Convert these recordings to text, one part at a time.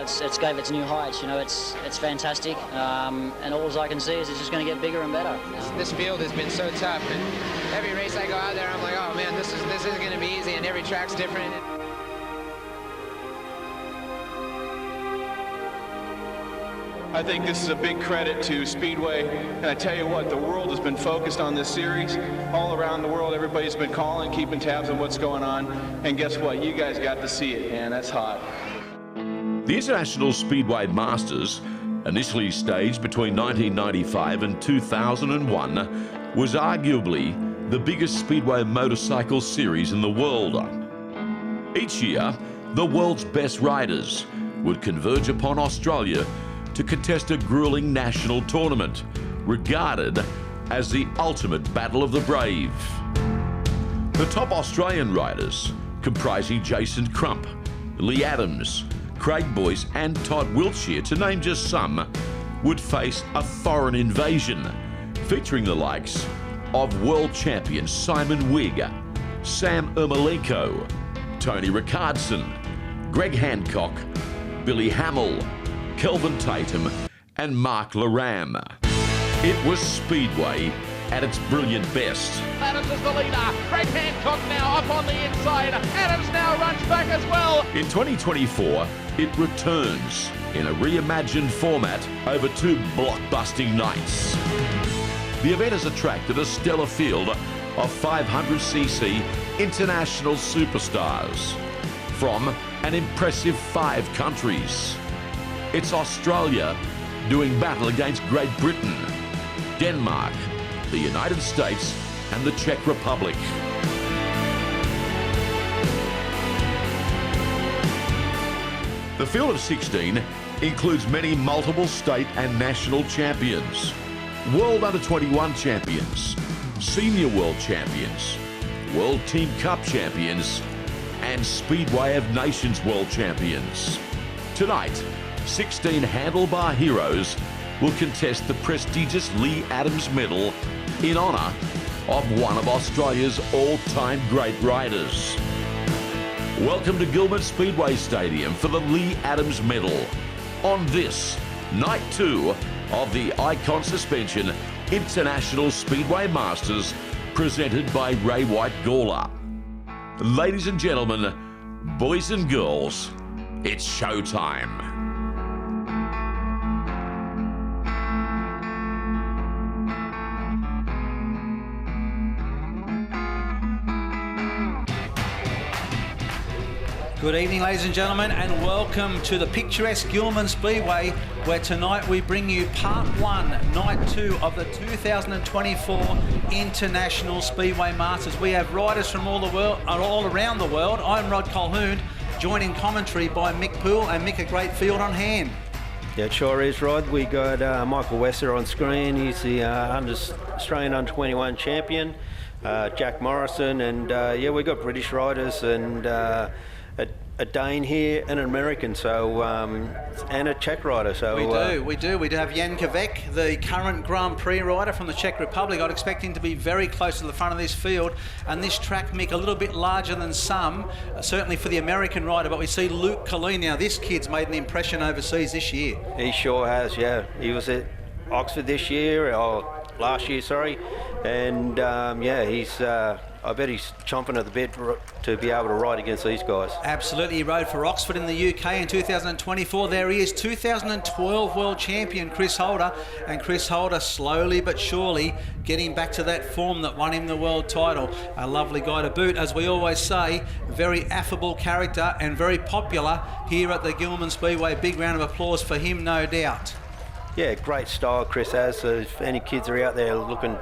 it's gave it to new heights. You know, it's fantastic, and all I can see is it's just going to get bigger and better. This field has been so tough, and every race I go out there, I'm like, oh man, this isn't going to be easy, and every track's different. I think this is a big credit to Speedway, and I tell you what, the world has been focused on this series. All around the world, everybody's been calling, keeping tabs on what's going on, and guess what? You guys got to see it, man. That's hot. The International Speedway Masters, initially staged between 1995 and 2001, was arguably the biggest speedway motorcycle series in the world. Each year, the world's best riders would converge upon Australia to contest a grueling national tournament, regarded as the ultimate battle of the brave. The top Australian riders, comprising Jason Crump, Leigh Adams, Craig Boyce and Todd Wiltshire, to name just some, would face a foreign invasion, featuring the likes of world champion Simon Wigg, Sam Ermolenko, Tony Ricardson, Greg Hancock, Billy Hamill, Kelvin Tatum and Mark Laram. It was Speedway at its brilliant best. Adams is the leader. Greg Hancock now up on the inside. Adams now runs back as well. In 2024, it returns in a reimagined format over 2 blockbusting nights. The event has attracted a stellar field of 500cc international superstars from an impressive 5 countries. It's Australia doing battle against Great Britain, Denmark, the United States and the Czech Republic. The field of 16 includes many multiple state and national champions, World Under-21 champions, Senior World champions, World Team Cup champions and Speedway of Nations World champions. Tonight, 16 handlebar heroes will contest the prestigious Leigh Adams Medal in honour of one of Australia's all-time great riders. Welcome to Gillman Speedway Stadium for the Leigh Adams Medal on this, night 2 of the Icon Suspension International Speedway Masters, presented by Ray White Gawler. Ladies and gentlemen, boys and girls, it's showtime. Good evening, ladies and gentlemen, and welcome to the picturesque Gillman Speedway, where tonight we bring you part 1, night 2 of the 2024 International Speedway Masters. We have riders from all around the world. I'm Rod Colhoun, joined in commentary by Mick Poole, and Mick, a great field on hand. Yeah, it sure is, Rod. We got Michael Wesser on screen. He's the Australian Under-21 champion. Jack Morrison, and yeah, we got British riders and a Dane here and an American, so and a Czech rider. So we do have Jan Kvek, the current Grand Prix rider from the Czech Republic. I'd expect him to be very close to the front of this field, and this track, Mick, a little bit larger than some, certainly for the American rider. But we see Luke Colleen now. This kid's made an impression overseas this year. He sure has. Yeah, he was at Oxford this year, or last year, sorry, and yeah, he's. I bet he's chomping at the bit to be able to ride against these guys. Absolutely. He rode for Oxford in the UK in 2024. There he is, 2012 world champion Chris Holder, and Chris Holder slowly but surely getting back to that form that won him the world title. A lovely guy to boot, as we always say, very affable character and very popular here at the Gillman Speedway. Big round of applause for him, no doubt. Yeah, great style Chris has. So if any kids are out there looking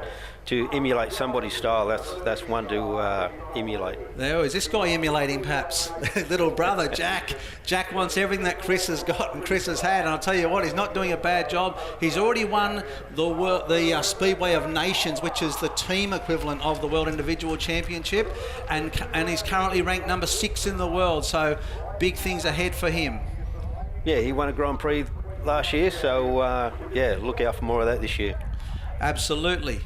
to emulate somebody's style, that's one to emulate. There is this guy emulating, perhaps. Little brother Jack. Jack wants everything that Chris has got and Chris has had, and I'll tell you what, he's not doing a bad job. He's already won the Speedway of Nations, which is the team equivalent of the World Individual Championship, and he's currently ranked number 6 in the world, so big things ahead for him. Yeah, he won a Grand Prix last year, so yeah, look out for more of that this year. Absolutely.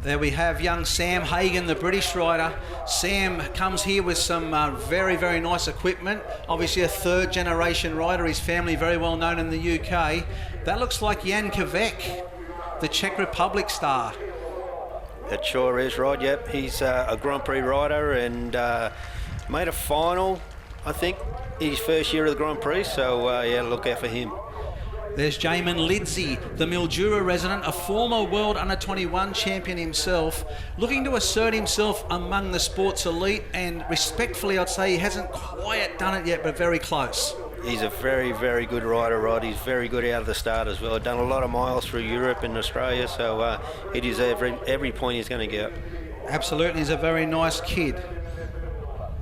There we have young Sam Hagan, the British rider. Sam comes here with some very, very nice equipment. Obviously a third generation rider. His family very well known in the UK. That looks like Jan Kvek, the Czech Republic star. It sure is, Rod. Yep, he's a Grand Prix rider and made a final, I think, his first year of the Grand Prix. So yeah, look out for him. There's Jamin Lidsey, the Mildura resident, a former world under-21 champion himself, looking to assert himself among the sports elite, and respectfully I'd say he hasn't quite done it yet, but very close. He's a very, very good rider, Rod. He's very good out of the start as well. Done a lot of miles through Europe and Australia, so he deserves every point he's going to get. Absolutely, he's a very nice kid.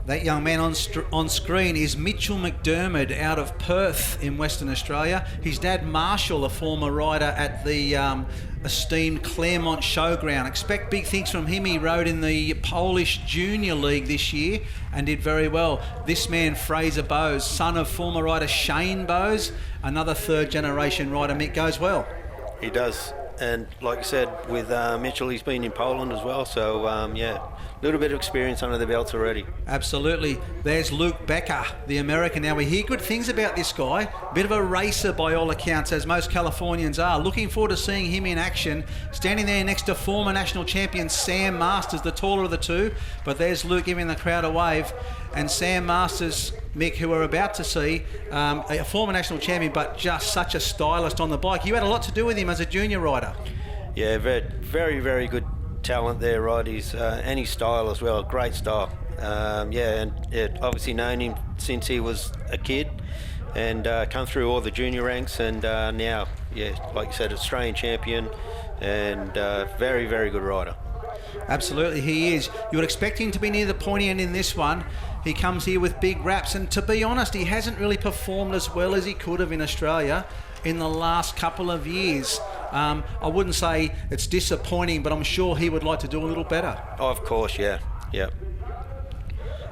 That young man on screen is Mitchell McDermott out of Perth in Western Australia. His dad Marshall, a former rider at the esteemed Claremont Showground. Expect big things from him. He rode in the Polish Junior League this year and did very well. This man Fraser Bowes, son of former rider Shane Bowes, another third generation rider. Mick goes well. He does, and like you said, with Mitchell, he's been in Poland as well, so yeah, a little bit of experience under the belts already. Absolutely. There's Luke Becker, the American. Now, we hear good things about this guy. Bit of a racer by all accounts, as most Californians are. Looking forward to seeing him in action. Standing there next to former national champion Sam Masters, the taller of the two. But there's Luke giving the crowd a wave. And Sam Masters, Mick, who we're about to see, a former national champion, but just such a stylist on the bike. You had a lot to do with him as a junior rider. Yeah, very, very good talent there, Rod. He's and his style as well, great style. Yeah, and obviously known him since he was a kid, and come through all the junior ranks, and now, yeah, like you said, Australian champion, and very, very good rider. Absolutely, he is. You would expect him to be near the pointy end in this one. He comes here with big raps, and to be honest, he hasn't really performed as well as he could have in Australia in the last couple of years. I wouldn't say it's disappointing, but I'm sure he would like to do a little better. Oh, of course, yeah.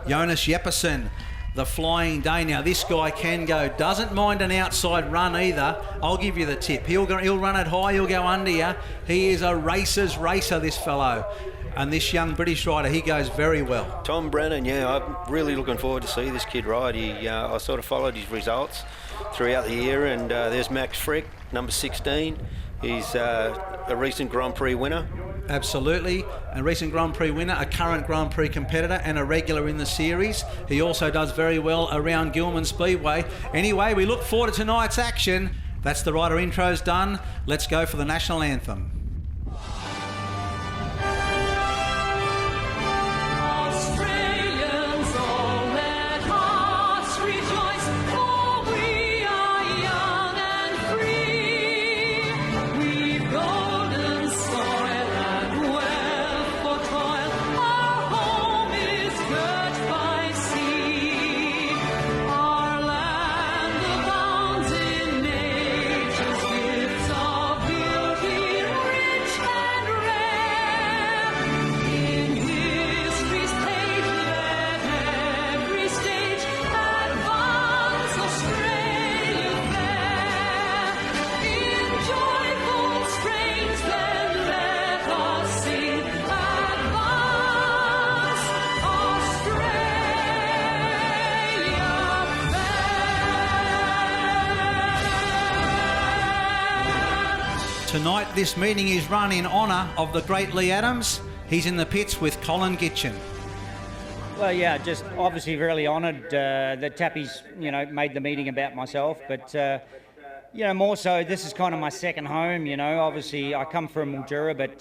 Jonas Jeppesen, the Flying Day. Now, this guy can go. Doesn't mind an outside run either. I'll give you the tip. He'll run it high, he'll go under you. He is a racer's racer, this fellow. And this young British rider, he goes very well. Tom Brennan, yeah, I'm really looking forward to see this kid ride. I sort of followed his results throughout the year, and there's Max Frick, number 16. He's a recent Grand Prix winner. Absolutely, a recent Grand Prix winner, a current Grand Prix competitor, and a regular in the series. He also does very well around Gillman Speedway. Anyway, we look forward to tonight's action. That's the rider intros done. Let's go for the national anthem. Tonight, this meeting is run in honour of the great Leigh Adams. He's in the pits with Colin Gitchin. Well, yeah, just obviously really honoured that Tappy's, made the meeting about myself. But, more so, this is kind of my second home, Obviously, I come from Mildura, but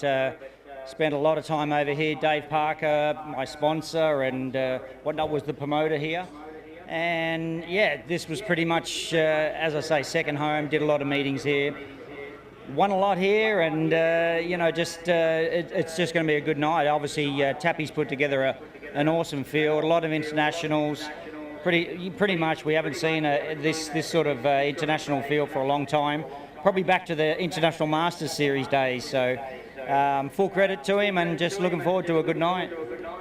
spent a lot of time over here. Dave Parker, my sponsor, and whatnot, was the promoter here. And, yeah, this was pretty much, as I say, second home. Did a lot of meetings here. Won a lot here, and it's just going to be a good night. Obviously, Tappy's put together an awesome field, a lot of internationals. Pretty much, we haven't seen this sort of international field for a long time. Probably back to the International Masters Series days. So, full credit to him, and just looking forward to a good night.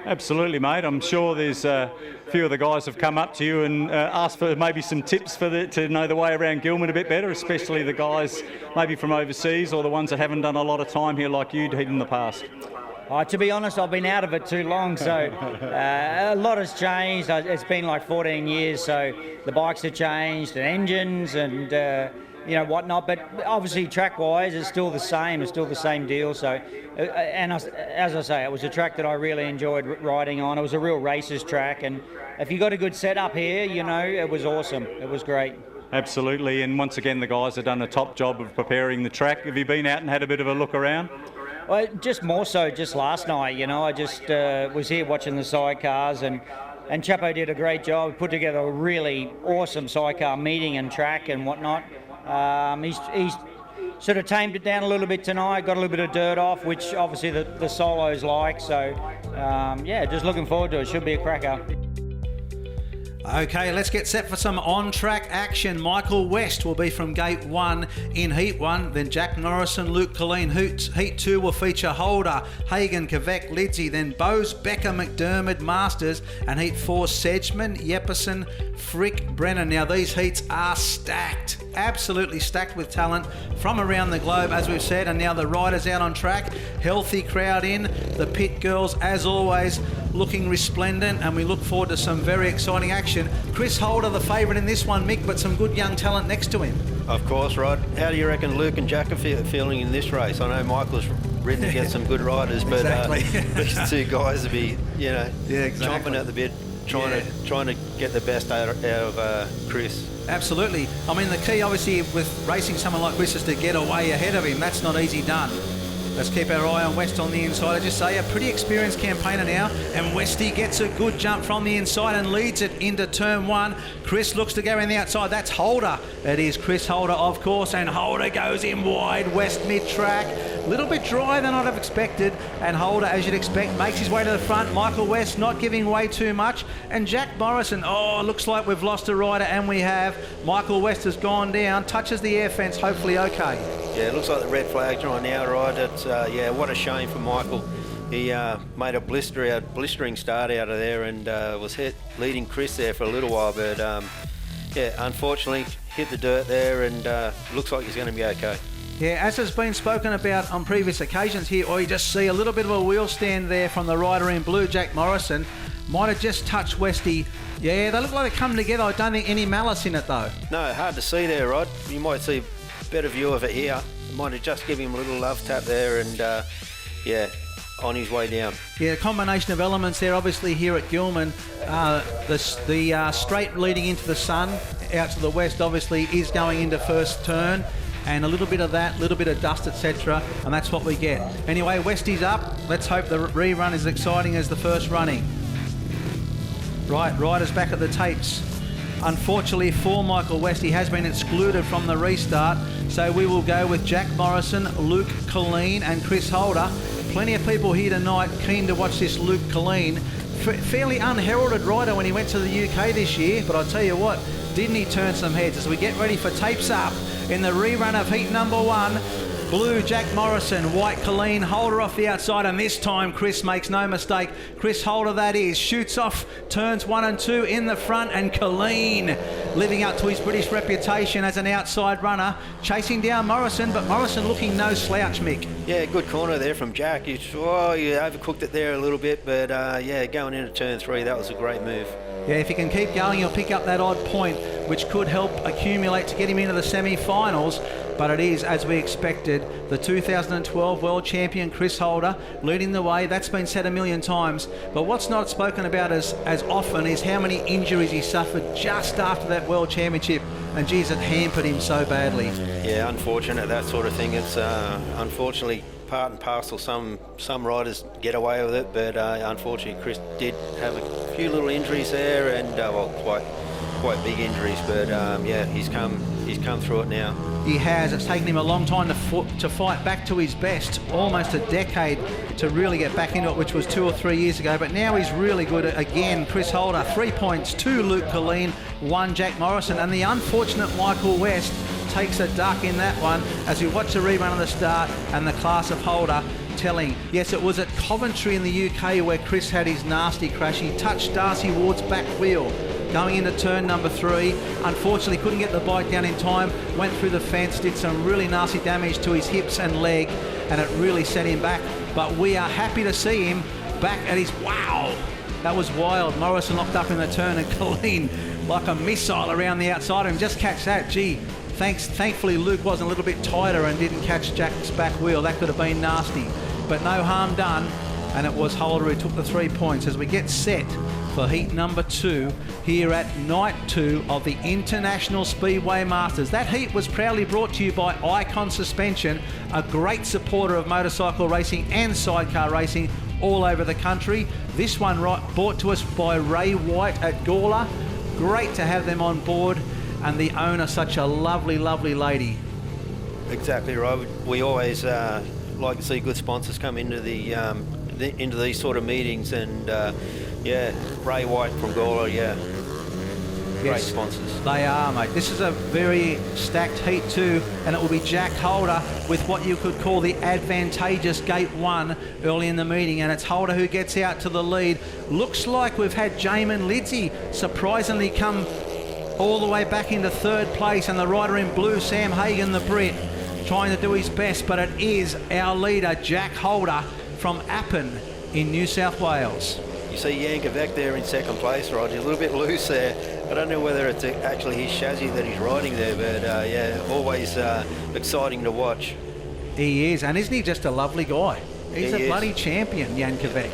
Absolutely, mate. I'm sure there's a few of the guys have come up to you and asked for maybe some tips to know the way around Gillman a bit better, especially the guys maybe from overseas or the ones that haven't done a lot of time here like you did in the past. To be honest, I've been out of it too long, so a lot has changed. It's been like 14 years, so the bikes have changed, and engines, and whatnot. But obviously, track-wise, it's still the same. It's still the same deal. So, as I say, it was a track that I really enjoyed riding on. It was a real racer's track, and if you got a good setup here, it was awesome. It was great. Absolutely, and once again, the guys have done a top job of preparing the track. Have you been out and had a bit of a look around? Well, just more so just last night, I just was here watching the sidecars, and Chapo did a great job, put together a really awesome sidecar meeting and track and whatnot. He's sort of tamed it down a little bit tonight, got a little bit of dirt off, which obviously the solos like, so just looking forward to it. Should be a cracker. Okay, let's get set for some on-track action. Michael West will be from Gate 1 in Heat 1. Then Jack Morrison, Luke Colleen. Heat 2 will feature Holder, Hagen, Kvek, Lidsey. Then Bose, Becker, McDermott, Masters. And Heat 4, Sedgman, Yepperson, Frick, Brennan. Now, these heats are stacked. Absolutely stacked with talent from around the globe, as we've said. And now the riders out on track. Healthy crowd in. The pit girls, as always, looking resplendent. And we look forward to some very exciting action. Chris Holder, the favourite in this one, Mick, but some good young talent next to him. Of course, Rod. How do you reckon Luke and Jack are feeling in this race? I know Michael's ridden against some good riders, but these two guys will be, chomping at the bit, trying to get the best out of Chris. Absolutely. I mean, the key, obviously, with racing someone like Chris is to get away ahead of him. That's not easy done. Let's keep our eye on West on the inside. I just say a pretty experienced campaigner now, and Westy gets a good jump from the inside and leads it into turn 1. Chris looks to go around the outside. That's Holder. It is Chris Holder, of course, and Holder goes in wide. West mid-track. A little bit drier than I'd have expected, and Holder, as you'd expect, makes his way to the front. Michael West not giving way too much, and Jack Morrison, looks like we've lost a rider, and we have. Michael West has gone down, touches the air fence, hopefully okay. Yeah, it looks like the red flag's right now, right? It's what a shame for Michael. He made a blistering start out of there, and was leading Chris there for a little while, but unfortunately hit the dirt there, and looks like he's going to be okay. Yeah, as has been spoken about on previous occasions here, you just see a little bit of a wheel stand there from the rider in blue, Jack Morrison. Might have just touched Westy. Yeah, they look like they come together. I don't think any malice in it though. No, hard to see there, Rod. You might see a better view of it here. Might have just given him a little love tap there, and on his way down. Yeah, a combination of elements there. Obviously here at Gillman, the straight leading into the sun out to the west obviously is going into first turn, and a little bit of that, little bit of dust, etc., and that's what we get. Anyway, Westy's up. Let's hope the rerun is as exciting as the first running. Right, riders back at the tapes. Unfortunately for Michael West, he has been excluded from the restart, so we will go with Jack Morrison, Luke Colleen and Chris Holder. Plenty of people here tonight keen to watch this Luke Colleen. Fairly unheralded rider when he went to the UK this year, but I'll tell you what, didn't he turn some heads as we get ready for tapes up in the rerun of heat number 1. Blue, Jack Morrison, white, Colleen, Holder off the outside, and this time Chris makes no mistake. Chris Holder, that is, shoots off turns 1 and 2 in the front, and Colleen living up to his British reputation as an outside runner, chasing down Morrison, but Morrison looking no slouch, Mick. Yeah, good corner there from Jack. You overcooked it there a little bit, but going into turn 3, that was a great move. Yeah, if he can keep going, he'll pick up that odd point, which could help accumulate to get him into the semi-finals. But it is, as we expected, the 2012 World Champion Chris Holder leading the way. That's been said a million times. But what's not spoken about as often is how many injuries he suffered just after that World Championship. And geez, it hampered him so badly. Yeah, unfortunate, that sort of thing. It's unfortunately part and parcel. Some riders get away with it, but unfortunately Chris did have a few little injuries there, and quite big injuries. But he's come through it now. He has. It's taken him a long time to fight back to his best, almost a decade to really get back into it, which was 2 or 3 years ago. But now he's really good again. Chris Holder, 3 points, 2 Luke Colleen, 1 Jack Morrison, and the unfortunate Michael West takes a duck in that one as we watch the rerun of the start, and the class of Holder telling. Yes, it was at Coventry in the UK where Chris had his nasty crash. He touched Darcy Ward's back wheel. going into turn number 3. Unfortunately, couldn't get the bike down in time, went through the fence, did some really nasty damage to his hips and leg, and it really set him back. But we are happy to see him back at his... Wow! That was wild. Morrison locked up in the turn and Colleen like a missile around the outside of him. Just catch that. Gee, thankfully Luke wasn't a little bit tighter and didn't catch Jack's back wheel. That could have been nasty. But no harm done. And it was Holder who took the 3 points as we get set for heat number 2 here at night 2 of the International Speedway Masters. That heat was proudly brought to you by Icon Suspension, a great supporter of motorcycle racing and sidecar racing all over the country. This one brought to us by Ray White at Gawler. Great to have them on board, and the owner, such a lovely, lovely lady. Exactly right. We always like to see good sponsors come into into these sort of meetings, and yeah, Ray White from Boulger, yeah. Great sponsors. They are, mate. This is a very stacked heat 2, and it will be Jack Holder with what you could call the advantageous gate 1 early in the meeting, and it's Holder who gets out to the lead. Looks like we've had Jamin Lidsey surprisingly come all the way back into 3rd place, and the rider in blue, Sam Hagan, the Brit, trying to do his best, but it is our leader, Jack Holder from Appin in New South Wales. You see Yankovic there in 2nd place, Rod. He's a little bit loose there. I don't know whether it's actually his chassis that he's riding there, but yeah, always exciting to watch. He is, and isn't he just a lovely guy? He's a bloody champion, Yankovic.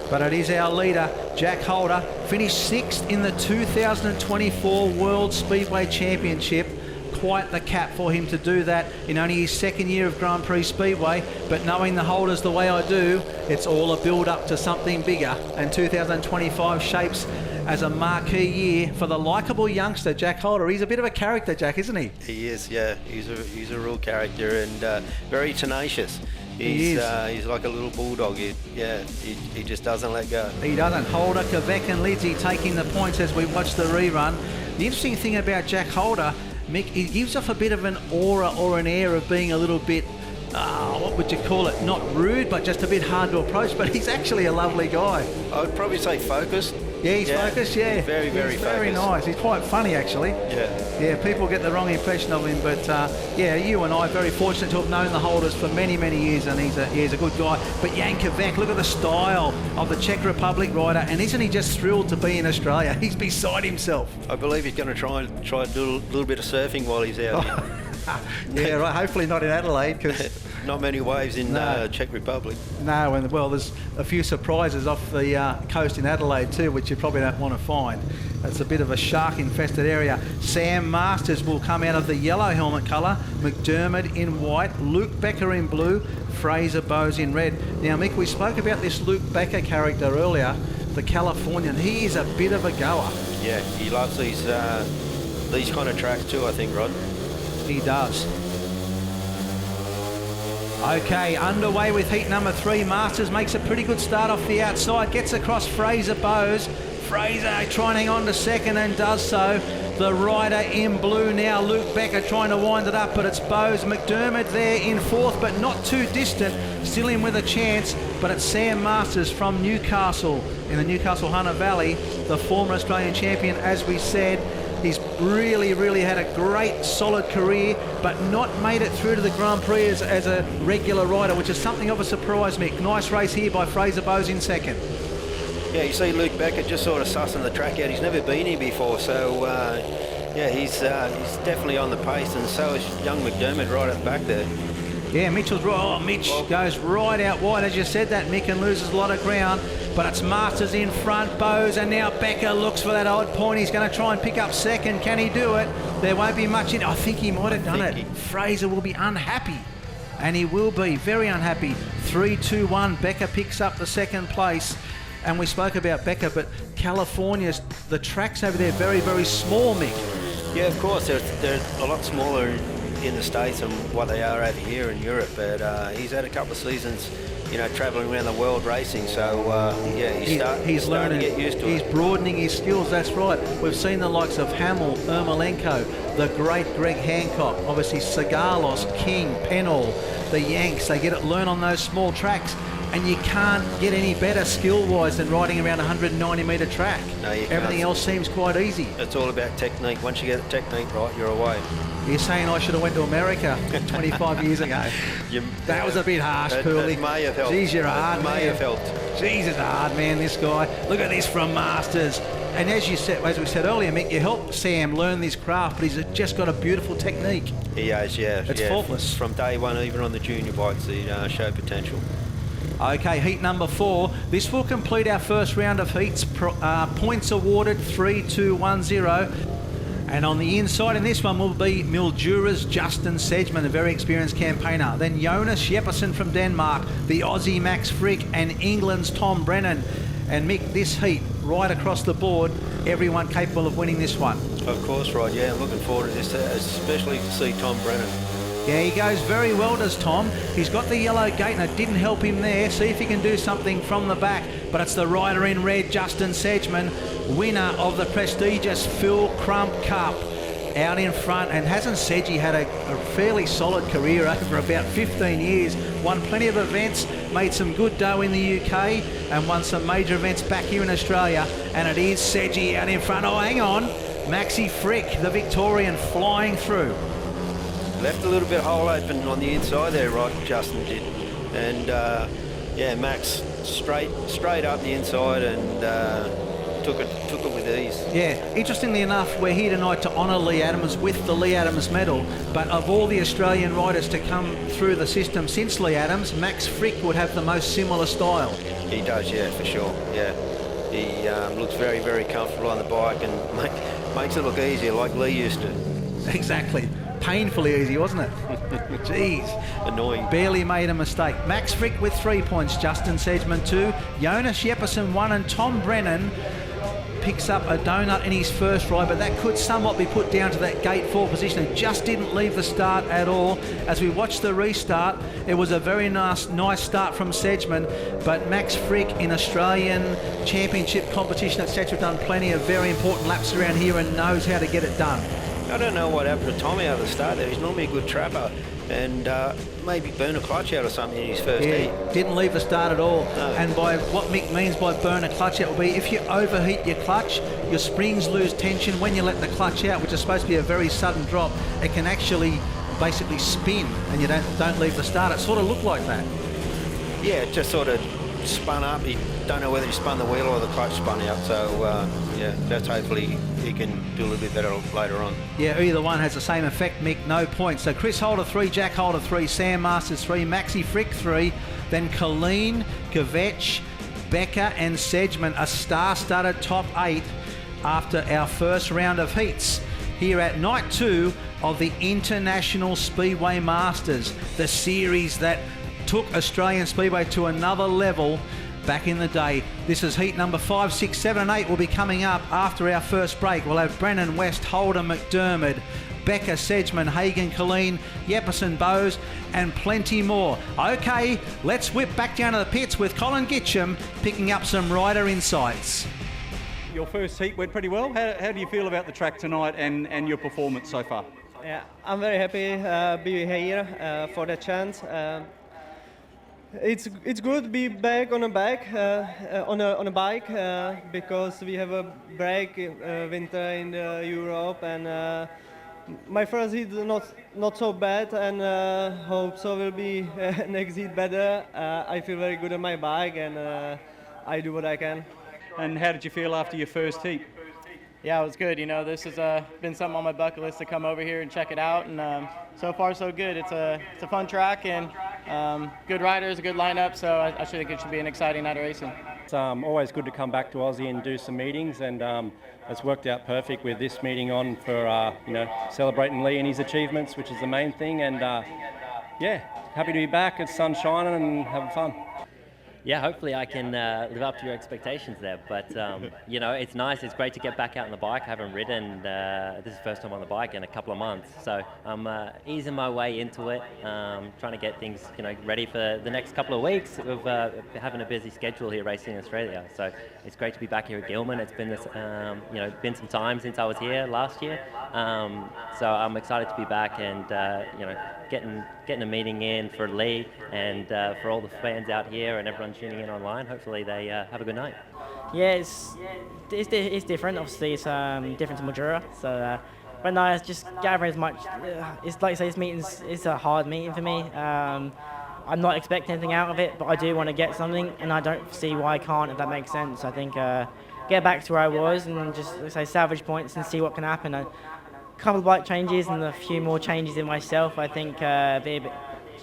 But it is our leader, Jack Holder, finished 6th in the 2024 World Speedway Championship. Quite the cap for him to do that in only his 2nd year of Grand Prix Speedway, but knowing the Holders the way I do, it's all a build up to something bigger, and 2025 shapes as a marquee year for the likeable youngster Jack Holder. He's a bit of a character, Jack, isn't he? He is, yeah. He's a real character, and very tenacious. He's like a little bulldog. He just doesn't let go. He doesn't. Holder, Kvek and Lidsey taking the points as we watch the rerun. The interesting thing about Jack Holder, Mick, he gives off a bit of an aura or an air of being a little bit, what would you call it? Not rude, but just a bit hard to approach, but he's actually a lovely guy. I would probably say focused. Yeah, he's focused, yeah. He's very focused. Very nice. He's quite funny, actually. Yeah. Yeah, people get the wrong impression of him, but yeah, you and I are very fortunate to have known the Holders for many, many years, and he's a good guy. But Yankovic, look at the style of the Czech Republic rider, and isn't he just thrilled to be in Australia? He's beside himself. I believe he's going to try to do a little bit of surfing while he's out here. Yeah, right. Hopefully not in Adelaide, because not many waves in Czech Republic. No, and well, there's a few surprises off the coast in Adelaide too, which you probably don't want to find. It's a bit of a shark-infested area. Sam Masters will come out of the yellow helmet colour, McDermott in white, Luke Becker in blue, Fraser Bowes in red. Now, Mick, we spoke about this Luke Becker character earlier, the Californian. He is a bit of a goer. Yeah, he loves these kind of tracks too, I think, Rod. He does. Okay, underway with heat number 3. Masters makes a pretty good start off the outside, gets across Fraser Bowes. Fraser trying to hang on to 2nd and does so. The rider in blue now, Luke Becker, trying to wind it up, but it's Bowes. McDermott there in 4th, but not too distant, still in with a chance, but it's Sam Masters from Newcastle in the Newcastle Hunter Valley, the former Australian champion, as we said. He's really had a great, solid career, but not made it through to the Grand Prix as a regular rider, which is something of a surprise, Mick. Nice race here by Fraser Bowes in 2nd. Yeah, you see Luke Becker just sort of sussing the track out. He's never been here before, so yeah, he's definitely on the pace, and so is young McDermott right at the back there. Yeah, Mitchell's right. Oh, Mitch goes right out wide, as you said that, Mick, and loses a lot of ground. But it's Masters in front, Bowes, and now Becker looks for that odd point. He's going to try and pick up 2nd. Can he do it? There won't be much in it. I think he might have done it. Fraser will be unhappy, and he will be very unhappy. 3-2-1. Becker picks up the 2nd place. And we spoke about Becker, but California's, the tracks over there, very small, Mick. Yeah, of course. They're a lot smaller in the States than what they are over here in Europe. But he's had a couple of seasons, you know, travelling around the world racing. So, yeah, he's starting to get used to it. He's broadening his skills, that's right. We've seen the likes of Hamill, Ermolenko, the great Greg Hancock, obviously Sagalos, King, Pennell, the Yanks. They learn on those small tracks. and you can't get any better skill-wise than riding around a 190-metre track. No, you can't. Everything else seems quite easy. It's all about technique. Once you get the technique right, you're away. You're saying I should have went to America 25 years ago. That was a bit harsh, Cooley. It may have helped. Jeez, you're hard, man. May have helped. Jeez, it's hard, man, this guy. Look at this from Masters. And as we said earlier, Mick, you helped Sam learn this craft, but he's just got a beautiful technique. He has, yeah. It's faultless. From day one, even on the junior bikes, he showed potential. Okay, heat number 4. This will complete our first round of heats. Points awarded 3, 2, 1, 0. And on the inside in this one will be Mildura's Justin Sedgman, a very experienced campaigner. Then Jonas Jeppesen from Denmark, the Aussie Max Frick, and England's Tom Brennan. And Mick, this heat, right across the board, everyone capable of winning this one. Of course, Rod, yeah, looking forward to this, especially to see Tom Brennan. Yeah, he goes very well, does Tom. He's got the yellow gate and it didn't help him there. See if he can do something from the back. But it's the rider in red, Justin Sedgman, winner of the prestigious Phil Crump Cup, out in front. And hasn't Sedgy had a fairly solid career over about 15 years? Won plenty of events, made some good dough in the UK, and won some major events back here in Australia. And it is Sedgy out in front. Oh, hang on. Maxi Frick, the Victorian, flying through. Left a little bit hole open on the inside there, right? Justin did, and yeah, Max straight up the inside and took it with ease. Yeah, interestingly enough, we're here tonight to honour Leigh Adams with the Leigh Adams medal. But of all the Australian riders to come through the system since Leigh Adams, Max Frick would have the most similar style. He does, yeah, for sure. Yeah, he looks very, very comfortable on the bike and makes it look easier like Leigh used to. Exactly. Painfully easy, wasn't it? Jeez. Annoying. Barely made a mistake. Max Frick with 3 points, Justin Sedgman 2, Jonas Jeppesen 1, and Tom Brennan picks up a donut in his first ride, but that could somewhat be put down to that gate 4 position. It just didn't leave the start at all. As we watched the restart, it was a very nice start from Sedgman, but Max Frick in Australian Championship competition, etc., done plenty of very important laps around here and knows how to get it done. I don't know what happened to Tommy out of the start there. He's normally a good trapper, and maybe burn a clutch out or something in his first heat. Didn't leave the start at all. No. And by what Mick means by burn a clutch out will be if you overheat your clutch, your springs lose tension when you let the clutch out, which is supposed to be a very sudden drop. It can actually basically spin, and you don't leave the start. It sort of looked like that. Yeah, it just sort of spun up. You don't know whether he spun the wheel or the clutch spun out. So yeah, that's hopefully he can do a little bit better later on. Yeah, either one has the same effect, Mick. No points. So Chris Holder 3, Jack Holder 3, Sam Masters 3, Maxi Frick 3, then Colleen, Kvetch, Becker and Sedgman, a star-studded top 8 after our first round of heats here at night 2 of the International Speedway Masters, the series that took Australian Speedway to another level back in the day. This is heat number 5, 6, 7 and 8 will be coming up after our first break. We'll have Brennan, West, Holder, McDermott, Becker, Sedgman, Hagen, Colleen, Jeppesen, Bowes and plenty more. Okay, let's whip back down to the pits with Colin Gitcham picking up some rider insights. Your first heat went pretty well. How do you feel about the track tonight and your performance so far? Yeah, I'm very happy to be here for the chance. It's good to be back on a bike on a bike because we have a break winter in Europe, and my first heat not so bad, and hope so will be next heat better. I feel very good on my bike, and I do what I can. And how did you feel after your first heat? Yeah, it was good. You know, this has been something on my bucket list to come over here and check it out, and so far so good. It's a fun track and good riders, a good lineup, so I should think it should be an exciting night of racing. It's always good to come back to Aussie and do some meetings, and it's worked out perfect with this meeting on for celebrating Leigh and his achievements, which is the main thing. And yeah, happy to be back. It's sun shining and having fun. Yeah, hopefully I can live up to your expectations there. But, you know, it's nice. It's great to get back out on the bike. I haven't ridden. This is the first time on the bike in a couple of months. So I'm easing my way into it, trying to get things, you know, ready for the next couple of weeks of having a busy schedule here racing in Australia. So it's great to be back here at Gillman. It's been, you know, been some time since I was here last year. So I'm excited to be back and, you know, getting a meeting in for Leigh and for all the fans out here and everyone tuning in online. Hopefully they have a good night. Yeah, it's different. Obviously, it's different to Mildura. So, but no, it's just gathering as much. It's like I say, this meeting's it's a hard meeting for me. I'm not expecting anything out of it, but I do want to get something, and I don't see why I can't. If that makes sense, I think get back to where I was and just like say salvage points and see what can happen. A couple of bike changes and a few more changes in myself. I think be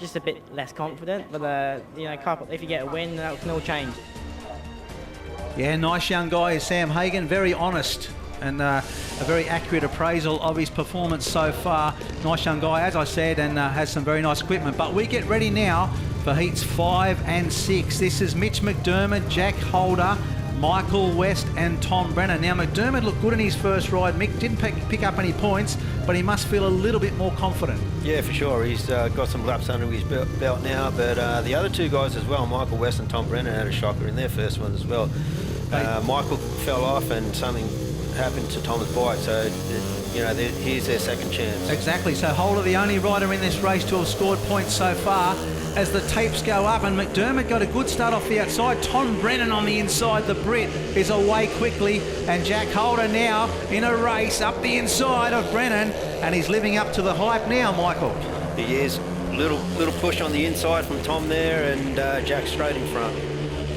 just a bit less confident, but you know, if you get a win, that can all change. Yeah, nice young guy is Sam Hagan, very honest and a very accurate appraisal of his performance so far. Nice young guy, as I said, and has some very nice equipment. But we get ready now for heats 5 and 6. This is Mitch McDermott, Jack Holder, Michael West and Tom Brennan. Now, McDermott looked good in his first ride. Mick didn't pick up any points, but he must feel a little bit more confident. Yeah, for sure. He's got some laps under his belt now, but the other two guys as well, Michael West and Tom Brennan, had a shocker in their first one as well. Michael fell off and something happened to Tom's bike, so you know, here's their second chance. Exactly, so Holder, the only rider in this race to have scored points so far. As the tapes go up, and McDermott got a good start off the outside. Tom Brennan on the inside, the Brit, is away quickly, and Jack Holder now in a race up the inside of Brennan, and he's living up to the hype now, Michael. He is. Little push on the inside from Tom there, and Jack straight in front.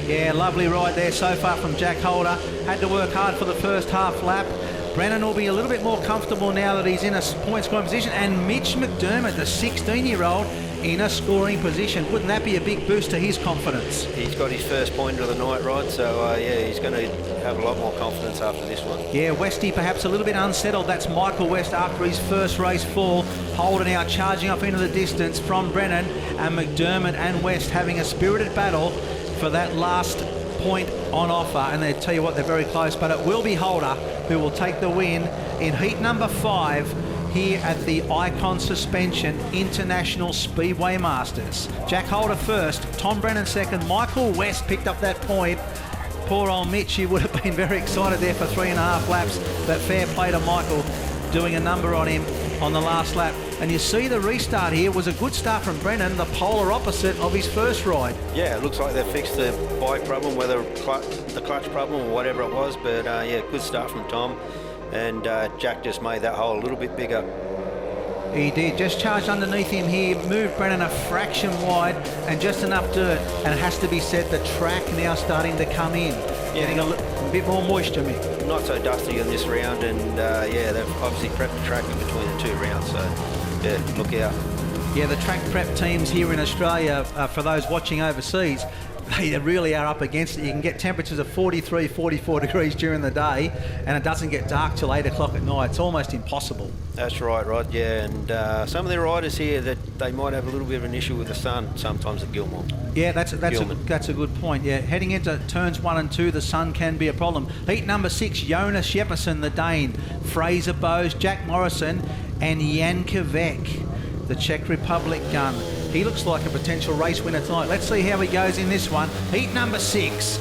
Yeah, lovely ride there so far from Jack Holder. Had to work hard for the first half lap. Brennan will be a little bit more comfortable now that he's in a point scoring position. And Mitch McDermott, the 16-year-old, in a scoring position. Wouldn't that be a big boost to his confidence? He's got his first point of the night, Rod, so yeah, he's going to have a lot more confidence after this one. Yeah, Westy perhaps a little bit unsettled. That's Michael West after his first race fall. Holder now charging off into the distance from Brennan, and McDermott and West having a spirited battle for that last point on offer. And they tell you what, they're very close, but it will be Holder who will take the win in heat number 5 here at the Icon Suspension International Speedway Masters. Jack Holder first, Tom Brennan second, Michael West picked up that point. Poor old Mitch, he would have been very excited there for 3.5 laps, but fair play to Michael, doing a number on him on the last lap. And you see the restart here was a good start from Brennan, the polar opposite of his first ride. Yeah, it looks like they fixed the bike problem, whether the clutch problem or whatever it was, but yeah, good start from Tom. And Jack just made that hole a little bit bigger. He did, just charged underneath him here, moved Brennan a fraction wide and just enough dirt. And it has to be said, the track now starting to come in, getting a bit more moisture, Mick. Not so dusty in this round, and yeah, they've obviously prepped the track in between the 2 rounds, so yeah, look out. Yeah, the track prep teams here in Australia, for those watching overseas, they really are up against it. You can get temperatures of 43, 44 degrees during the day, and it doesn't get dark till 8 o'clock at night. It's almost impossible. That's right, Rod, yeah. And some of the riders here, that they might have a little bit of an issue with the sun sometimes at Gillman. Yeah, that's a good point. Yeah, heading into turns 1 and 2, the sun can be a problem. Heat number 6, Jonas Jeppesen, the Dane, Fraser Bowes, Jack Morrison, and Jan Kvek, the Czech Republic gun. He looks like a potential race winner tonight. Let's see how he goes in this one. Heat number 6.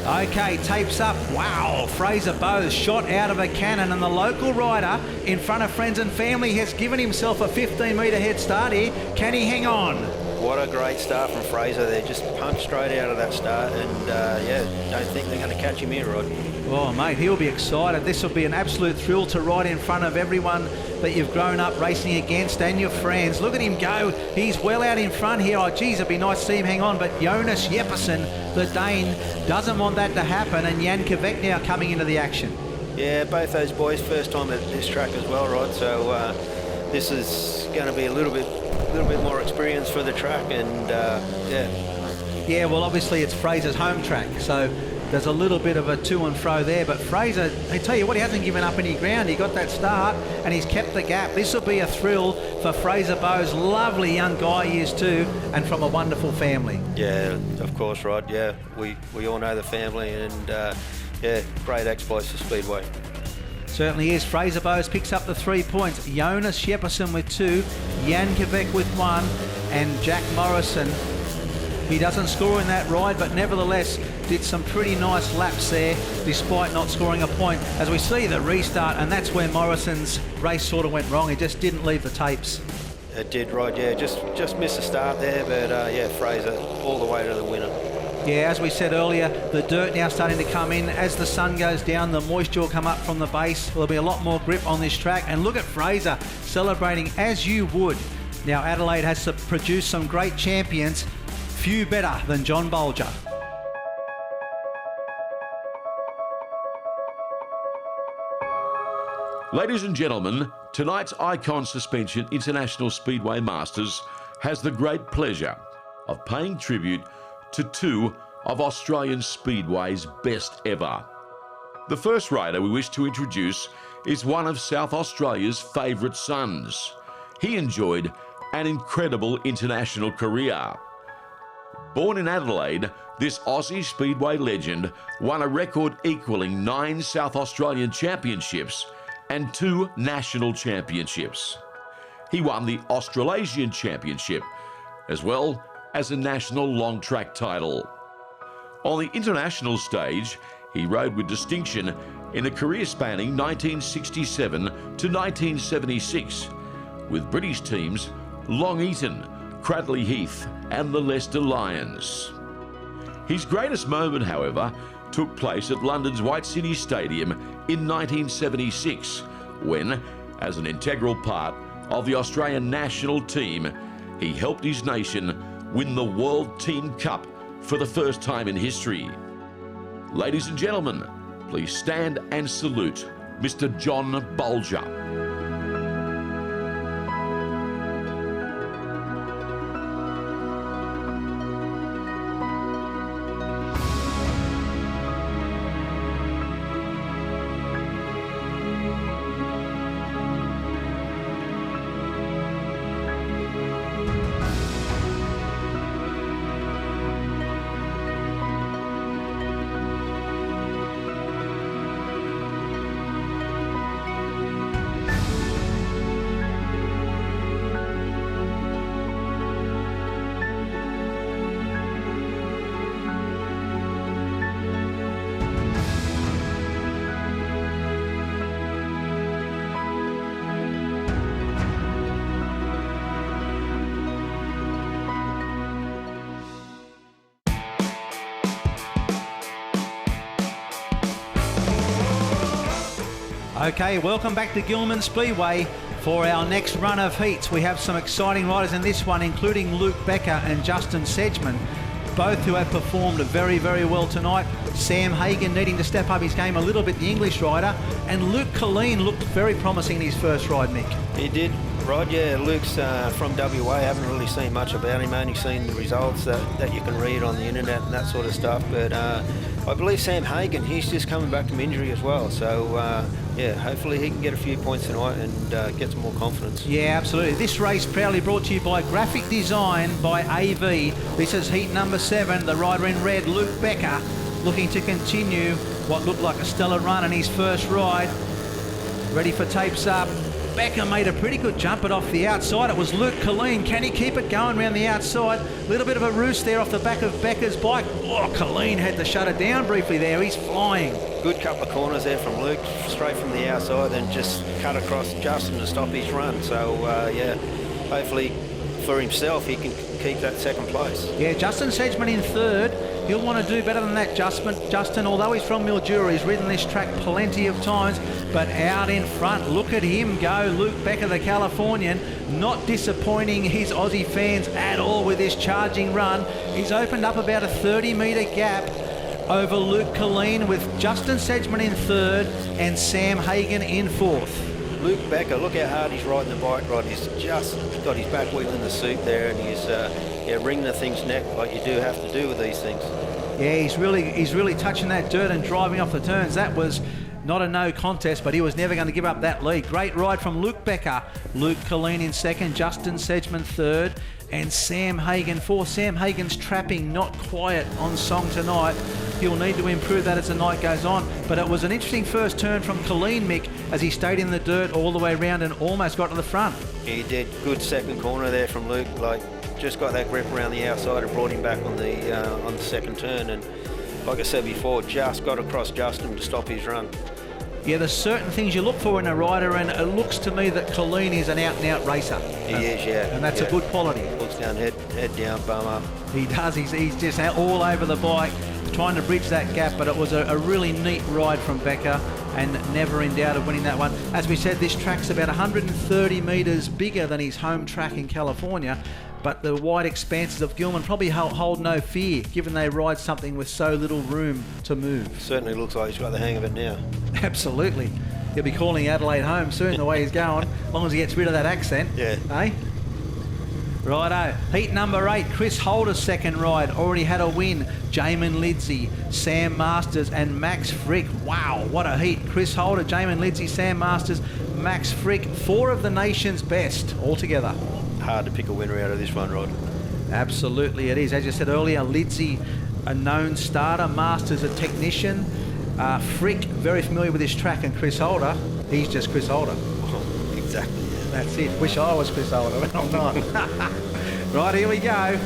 Okay, tapes up. Wow, Fraser Bowes shot out of a cannon, and the local rider in front of friends and family has given himself a 15-metre head start here. Can he hang on? What a great start from Fraser. They just punched straight out of that start, and yeah, don't think they're going to catch him here, Rod. Oh, mate, he'll be excited. This will be an absolute thrill to ride in front of everyone that you've grown up racing against and your friends. Look at him go. He's well out in front here. Oh, geez, it'd be nice to see him hang on, but Jonas Jeppesen, the Dane, doesn't want that to happen, and Jan Kvek now coming into the action. Yeah, both those boys first time at this track as well, Rod, so this is going to be a little bit more experience for the track, and yeah. Yeah, well, obviously it's Fraser's home track, so There's a little bit of a to and fro there, but Fraser, I tell you what, he hasn't given up any ground. He got that start and he's kept the gap. This will be a thrill for Fraser Bowes. Lovely young guy he is too, and from a wonderful family. Yeah, of course, Rod. Yeah, we all know the family, and yeah, great exploits for Speedway. Certainly is. Fraser Bowes picks up the 3 points. Jonas Shepperson with 2, Jan Quebec with 1, and Jack Morrison. He doesn't score in that ride, but nevertheless did some pretty nice laps there, despite not scoring a point. As we see the restart, and that's where Morrison's race sort of went wrong. He just didn't leave the tapes. It did, Rod. Yeah, just missed the start there, but yeah, Fraser all the way to the winner. Yeah, as we said earlier, the dirt now starting to come in. As the sun goes down, the moisture will come up from the base. There'll be a lot more grip on this track. And look at Fraser celebrating as you would. Now, Adelaide has to produce some great champions. Few better than John Boulger. Ladies and gentlemen, tonight's Icon Suspension International Speedway Masters has the great pleasure of paying tribute to 2 of Australian Speedway's best ever. The first rider we wish to introduce is one of South Australia's favourite sons. He enjoyed an incredible international career. Born in Adelaide, this Aussie Speedway legend won a record equalling 9 South Australian championships and 2 national championships. He won the Australasian Championship as well as a national long track title. On the international stage, he rode with distinction in a career spanning 1967 to 1976 with British teams Long Eaton, Cradley Heath and the Leicester Lions. His greatest moment, however, took place at London's White City Stadium in 1976 when, as an integral part of the Australian national team, he helped his nation win the World Team Cup for the first time in history. Ladies and gentlemen, please stand and salute Mr. John Boulger. Okay, welcome back to Gillman Speedway for our next run of heats. We have some exciting riders in this one, including Luke Becker and Justin Sedgman, both who have performed very, very well tonight. Sam Hagan needing to step up his game a little bit, the English rider, and Luke Colleen looked very promising in his first ride, Mick. He did, Rod. Yeah, Luke's from WA. Haven't really seen much about him, only seen the results that you can read on the internet and that sort of stuff. But I believe Sam Hagan, he's just coming back from injury as well. So yeah, hopefully he can get a few points tonight and get some more confidence. Yeah, absolutely. This race proudly brought to you by Graphic Design by AV. This is heat number 7. The rider in red, Luke Becker, looking to continue what looked like a stellar run in his first ride. Ready for tapes up. Becker made a pretty good jump it off the outside. It was Luke Colleen. Can he keep it going around the outside? A little bit of a roost there off the back of Becker's bike. Oh, Colleen had to shut it down briefly there. He's flying. Good couple of corners there from Luke, straight from the outside, then just cut across Justin to stop his run. So yeah, hopefully for himself he can keep that second place. Yeah, Justin Sedgman in third. He'll want to do better than that, Justin. Although he's from Mildura, he's ridden this track plenty of times, but out in front, look at him go. Luke Becker, the Californian, not disappointing his Aussie fans at all with this charging run. He's opened up about a 30-metre gap over Luke Colleen, with Justin Sedgman in third and Sam Hagan in fourth. Luke Becker, look how hard he's riding the bike, Rod. He's just got his back wheel in the seat there, and he's wringing the thing's neck like you do have to do with these things. Yeah, he's really touching that dirt and driving off the turns. That was not a no contest, but he was never going to give up that lead. Great ride from Luke Becker. Luke Colleen in second, Justin Sedgman third, and Sam Hagan fourth. Sam Hagan's trapping not quiet on song tonight. He'll need to improve that as the night goes on. But it was an interesting first turn from Colleen, Mick, as he stayed in the dirt all the way around and almost got to the front. He did good second corner there from Luke. Like, just got that grip around the outside and brought him back on the second turn. And like I said before, just got across Justin to stop his run. Yeah, there's certain things you look for in a rider, and it looks to me that Colleen is an out-and-out racer. He is, yeah. And that's a good quality. Looks down, head down, bum up. He does. He's just all over the bike, trying to bridge that gap, but it was a really neat ride from Becker and never in doubt of winning that one. As we said, this track's about 130 metres bigger than his home track in California, but the wide expanses of Gillman probably hold no fear, given they ride something with so little room to move. Certainly looks like he's got the hang of it now. Absolutely. He'll be calling Adelaide home soon, the way he's going, as long as he gets rid of that accent. Yeah. Eh? Righto. Heat number 8, Chris Holder's second ride. Already had a win. Jamin Lidsey, Sam Masters and Max Frick. Wow, what a heat. Chris Holder, Jamin Lidsey, Sam Masters, Max Frick. 4 of the nation's best altogether. Hard to pick a winner out of this one, Rod. Absolutely it is. As you said earlier, Lidsey, a known starter. Masters, a technician. Frick, very familiar with this track, and Chris Holder, he's just Chris Holder. Oh, exactly. That's it. Wish I was Chris Holder, but I'm not. Right, here we go.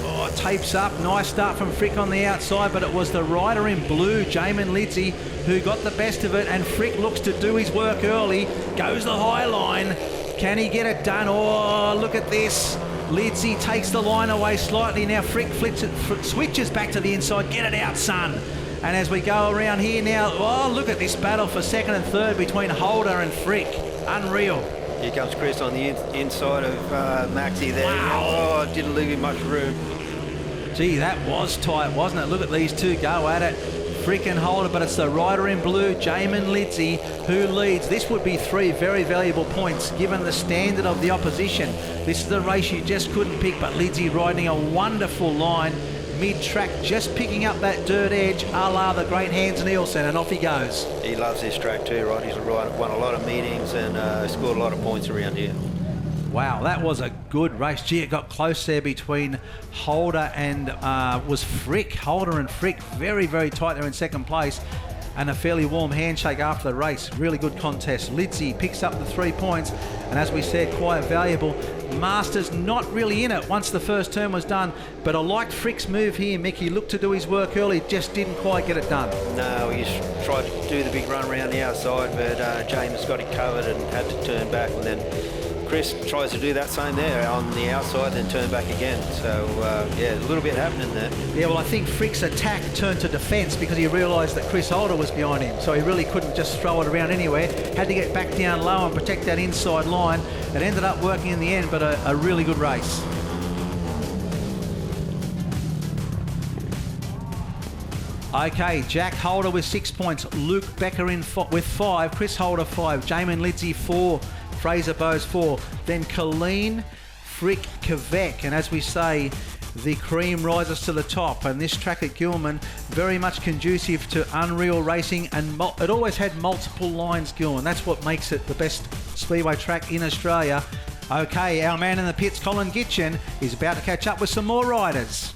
Oh, tapes up. Nice start from Frick on the outside, but it was the rider in blue, Jamin Lidsey, who got the best of it, and Frick looks to do his work early. Goes the high line. Can he get it done? Oh, look at this. Lidsey takes the line away slightly. Now Frick switches back to the inside. Get it out, son. And as we go around here now, oh, look at this battle for second and third between Holder and Frick. Unreal. Here comes Chris on the inside of Maxie there. Wow. Oh, didn't leave him much room. Gee, that was tight, wasn't it? Look at these two go at it. Frick and Holder, but it's the rider in blue, Jamin Lidsey, who leads. This would be 3 very valuable points given the standard of the opposition. This is the race you just couldn't pick, but Lidsey riding a wonderful line mid-track, just picking up that dirt edge, a la the great Hans Nielsen, and off he goes. He loves this track too, right? He's won a lot of meetings and scored a lot of points around here. Wow, that was a good race. Gee, it got close there between Holder and was Frick. Holder and Frick, very, very tight there in second place, and a fairly warm handshake after the race. Really good contest. Lidsey picks up the 3 points, and as we said, quite valuable. Masters not really in it once the first turn was done, but I liked Frick's move here, Mick. He looked to do his work early, just didn't quite get it done. No, he tried to do the big run around the outside, but James got it covered and had to turn back, and then Chris tries to do that same there on the outside, then turn back again. So, yeah, a little bit happening there. Yeah, well, I think Frick's attack turned to defence because he realised that Chris Holder was behind him, so he really couldn't just throw it around anywhere. Had to get back down low and protect that inside line. It ended up working in the end, but a really good race. Okay, Jack Holder with 6 points, Luke Becker with 5, Chris Holder 5, Jamin Lidsey 4, Fraser Bowes 4, then Colleen, Frick, Kvek, and as we say, the cream rises to the top, and this track at Gillman very much conducive to unreal racing, and it always had multiple lines, Gillman. That's what makes it the best speedway track in Australia. Okay, our man in the pits, Colin Gitchen, is about to catch up with some more riders.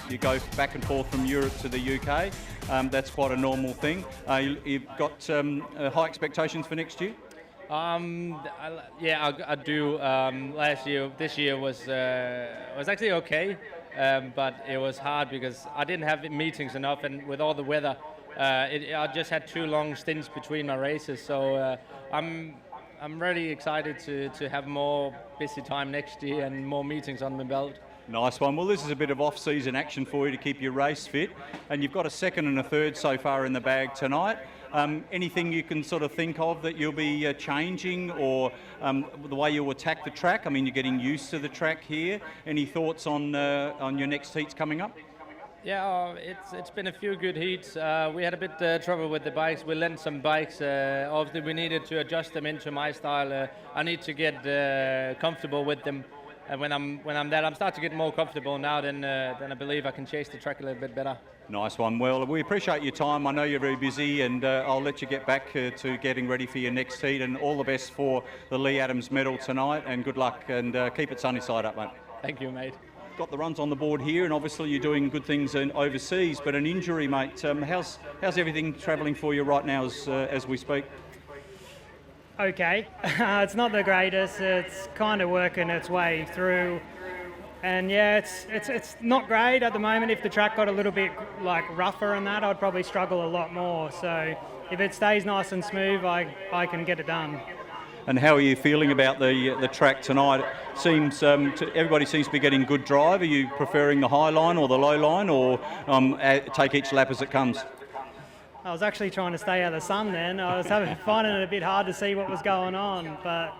You go back and forth from Europe to the UK. That's quite a normal thing. You've got high expectations for next year? Yeah, I do. This year was actually okay, but it was hard because I didn't have meetings enough, and with all the weather, I just had 2 long stints between my races. So I'm really excited to have more busy time next year and more meetings on my belt. Nice one. Well, this is a bit of off-season action for you to keep your race fit, and you've got a second and a third so far in the bag tonight. Anything you can sort of think of that you'll be changing, or the way you'll attack the track? I mean, you're getting used to the track here. Any thoughts on your next heats coming up? Yeah, it's been a few good heats. We had a bit trouble with the bikes. We lent some bikes. Obviously, we needed to adjust them into my style. I need to get comfortable with them. And when I'm there, I'm starting to get more comfortable now. Then I believe I can chase the track a little bit better. Nice one. Well, we appreciate your time. I know you're very busy, and I'll let you get back to getting ready for your next heat. And all the best for the Leigh Adams medal tonight. And good luck, and keep it sunny side up, mate. Thank you, mate. Got the runs on the board here, and obviously you're doing good things overseas. But an injury, mate. How's everything travelling for you right now as we speak? Okay, it's not the greatest. It's kind of working its way through, and yeah, it's not great at the moment. If the track got a little bit like rougher and that, I'd probably struggle a lot more. So if it stays nice and smooth, I can get it done. And how are you feeling about the track tonight? It seems everybody seems to be getting good drive. Are you preferring the high line or the low line, or take each lap as it comes? I was actually trying to stay out of the sun then. I was finding it a bit hard to see what was going on, but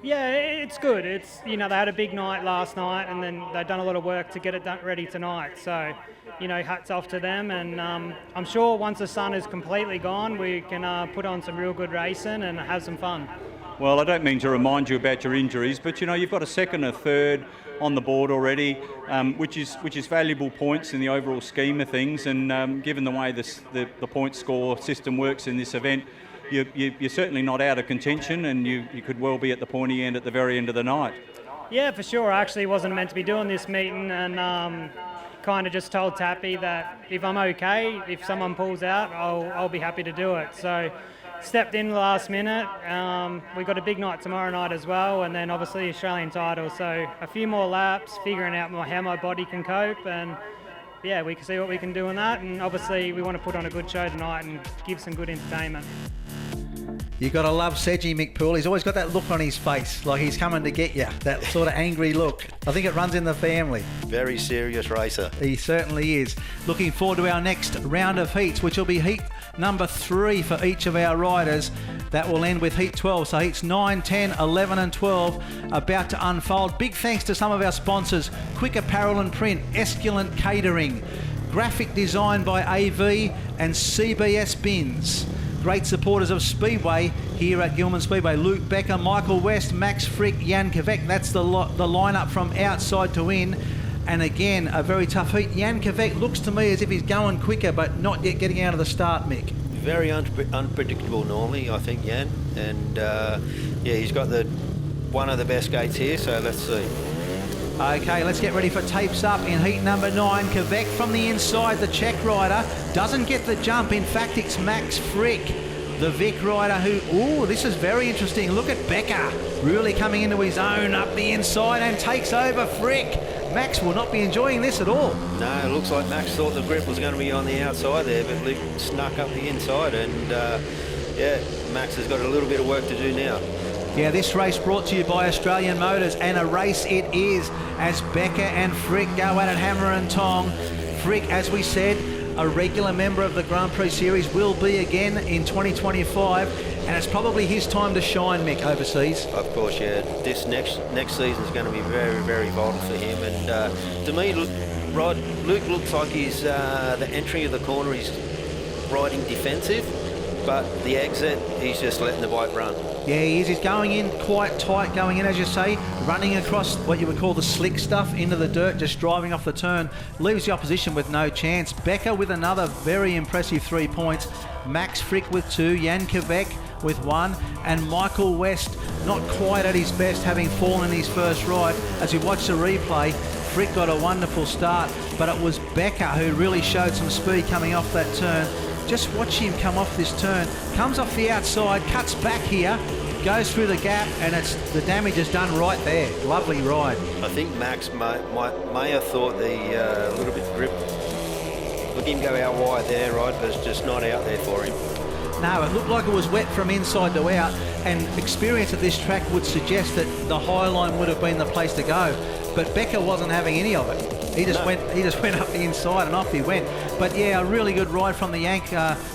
yeah, it's good. It's, you know, they had a big night last night, and then they've done a lot of work to get it ready tonight. So, you know, hats off to them, and I'm sure once the sun is completely gone, we can put on some real good racing and have some fun. Well, I don't mean to remind you about your injuries, but you know, you've got a second and a third on the board already, which is valuable points in the overall scheme of things. And given the way the point score system works in this event, you're certainly not out of contention, and you could well be at the pointy end at the very end of the night. Yeah, for sure. I actually wasn't meant to be doing this meeting, and kind of just told Tappy that if I'm okay, if someone pulls out, I'll be happy to do it. So stepped in the last minute. We got a big night tomorrow night as well, and then obviously Australian title. So a few more laps, figuring out how my body can cope, and yeah, we can see what we can do in that. And obviously we want to put on a good show tonight and give some good entertainment. You got to love Sedgy McPool. He's always got that look on his face, like he's coming to get you, that sort of angry look. I think it runs in the family. Very serious racer. He certainly is. Looking forward to our next round of heats, which will be heat number 3 for each of our riders. That will end with heat 12. So heats 9, 10, 11 and 12 about to unfold. Big thanks to some of our sponsors: Quick Apparel and Print, Esculent Catering, graphic design by AV, and CBS Bins. Great supporters of Speedway here at Gillman Speedway: Luke Becker, Michael West, Max Frick, Jan Kvek. That's the lineup from outside to in. And again, a very tough heat. Jan Kvek looks to me as if he's going quicker, but not yet getting out of the start, Mick. Very unpredictable normally, I think, Jan. And yeah, he's got one of the best gates here, so let's see. Okay, let's get ready for tapes up in heat number 9. Kvek from the inside, the Czech rider, doesn't get the jump. In fact, it's Max Frick, the Vic rider, who, this is very interesting. Look at Becker really coming into his own up the inside and takes over Frick. Max will not be enjoying this at all. No, it looks like Max thought the grip was going to be on the outside there, but Luke snuck up the inside, and yeah, Max has got a little bit of work to do now. Yeah, this race brought to you by Australian Motors, and a race it is as Becker and Frick go at it hammer and tong. Frick, as we said, a regular member of the Grand Prix Series, will be again in 2025, and it's probably his time to shine, Mick, overseas. Of course, yeah. This next season is going to be very, very vital for him, and to me, Luke looks like he's the entry of the corner, he's riding defensive, but the exit, he's just letting the bike run. Yeah, he is. He's going in quite tight, going in, as you say, running across what you would call the slick stuff into the dirt, just driving off the turn, leaves the opposition with no chance. Becker with another very impressive 3 points. Max Frick with 2, Jan Kvek with 1, and Michael West not quite at his best, having fallen in his first ride. As we watch the replay, Frick got a wonderful start, but it was Becker who really showed some speed coming off that turn. Just watch him come off this turn, comes off the outside, cuts back here, goes through the gap, and the damage is done right there. Lovely ride. I think Max may have thought the little bit grip, look him go out wide there, right, but it's just not out there for him. No, it looked like it was wet from inside to out, and experience of this track would suggest that the high line would have been the place to go, but Becker wasn't having any of it. He just went up the inside and off he went. But yeah, a really good ride from the Yank.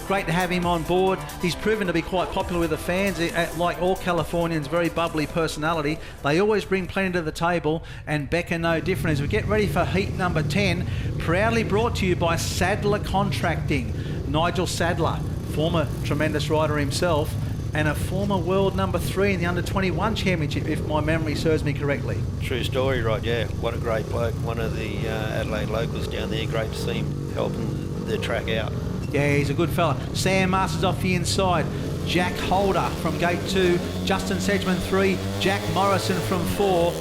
Great to have him on board. He's proven to be quite popular with the fans. Like all Californians, very bubbly personality. They always bring plenty to the table, and Becker no different. As we get ready for heat number 10, proudly brought to you by Sadler Contracting. Nigel Sadler, former tremendous rider himself, and a former world number 3 in the under-21 championship, if my memory serves me correctly. True story, Rod, yeah. What a great bloke. One of the Adelaide locals down there. Great to see him helping the track out. Yeah, he's a good fella. Sam Masters off the inside. Jack Holder from gate 2. Justin Sedgman 3. Jack Morrison from 4.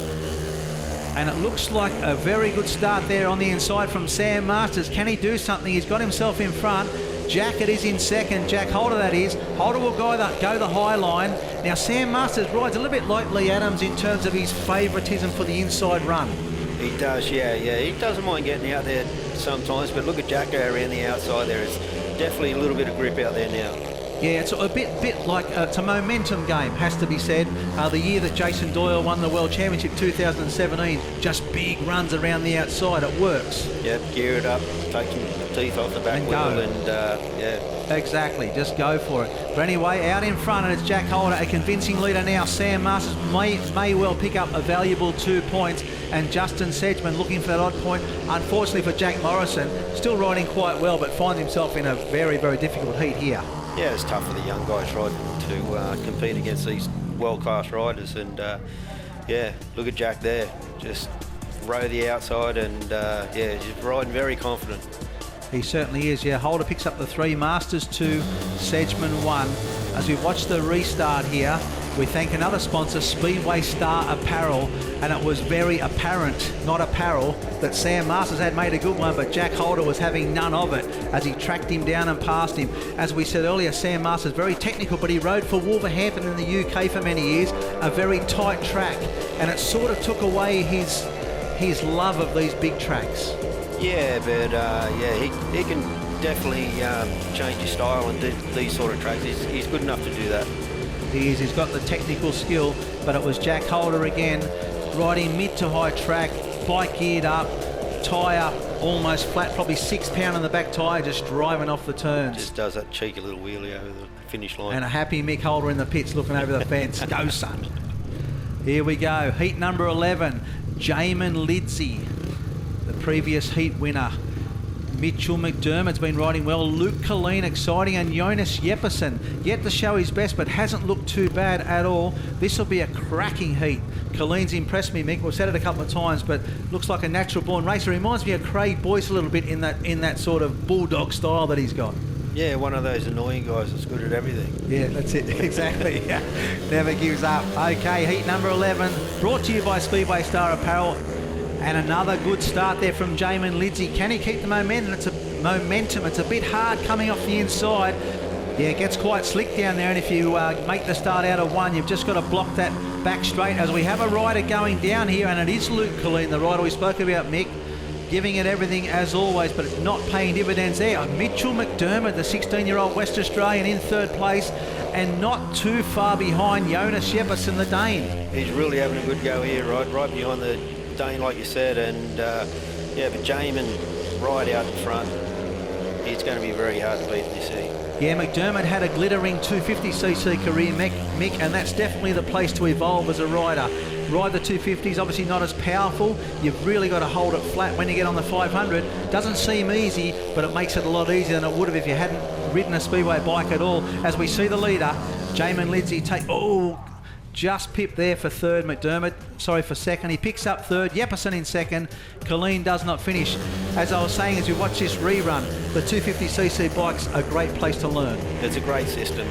And it looks like a very good start there on the inside from Sam Masters. Can he do something? He's got himself in front. Jack, it is in second. Jack Holder, that is. Holder will go the high line. Now, Sam Masters rides a little bit like Leigh Adams in terms of his favouritism for the inside run. He does, yeah. He doesn't mind getting out there sometimes, but look at Jack go around the outside there. It's definitely a little bit of grip out there now. Yeah, it's a bit like it's a momentum game, has to be said. The year that Jason Doyle won the World Championship 2017, just big runs around the outside. It works. Yeah, gear it up, take some teeth off the back wheel, and yeah. Exactly, just go for it. But anyway, out in front, and it's Jack Holder, a convincing leader now. Sam Masters may well pick up a valuable 2 points, and Justin Sedgman looking for that odd point. Unfortunately for Jack Morrison, still riding quite well, but finds himself in a very, very difficult heat here. Yeah, it's tough for the young guys, Rod, to compete against these world-class riders. And, yeah, look at Jack there. Just row the outside and, yeah, just riding very confident. He certainly is, yeah. Holder picks up the 3, Masters 2, Sedgman 1. As we watch the restart here, we thank another sponsor, Speedway Star Apparel, and it was very apparent, not apparel, that Sam Masters had made a good one, but Jack Holder was having none of it as he tracked him down and passed him. As we said earlier, Sam Masters very technical, but he rode for Wolverhampton in the UK for many years, a very tight track, and it sort of took away his love of these big tracks. Yeah, but yeah, he can definitely change his style and do these sort of tracks. He's good enough to do that. He is. He's got the technical skill, but it was Jack Holder again, riding mid to high track, bike geared up, tyre almost flat, probably 6 pound on the back tyre, just driving off the turns. Just does that cheeky little wheelie over the finish line. And a happy Mick Holder in the pits looking over the fence. Go, son. Here we go. Heat number 11, Jamin Lidsey, the previous heat winner. Mitchell McDermott's been riding well. Luke Colleen exciting, and Jonas Jeppesen yet to show his best, but hasn't looked too bad at all. This will be a cracking heat. Colleen's impressed me, Mick. We've said it a couple of times, but looks like a natural born racer. Reminds me of Craig Boyce a little bit in that sort of bulldog style that he's got. Yeah, one of those annoying guys that's good at everything. Yeah, that's it. Exactly. Yeah. Never gives up. Okay, heat number 11, brought to you by Speedway Star Apparel. And another good start there from Jamin Lidsey. Can he keep the momentum? It's a bit hard coming off the inside. Yeah, it gets quite slick down there, and if you make the start out of 1, you've just got to block that back straight. As we have a rider going down here, and it is Luke Colleen, the rider we spoke about, Mick, giving it everything as always, but it's not paying dividends there. Mitchell McDermott, the 16-year-old West Australian, in 3rd place, and not too far behind Jonas Jeppesen, the Dane. He's really having a good go here, right behind the Dane, like you said, and yeah, but Jamin right out in front. It's going to be very hard to beat in this heat. Yeah, McDermott had a glittering 250cc career, Mick, and that's definitely the place to evolve as a rider. Ride the 250s, obviously not as powerful. You've really got to hold it flat when you get on the 500. Doesn't seem easy, but it makes it a lot easier than it would have if you hadn't ridden a Speedway bike at all. As we see the leader, Jamin Lidsey, just pipped there for 3rd, McDermott, sorry, for 2nd. He picks up 3rd, Jeppesen in 2nd. Colleen does not finish. As I was saying, as you watch this rerun, the 250cc bike's a great place to learn. It's a great system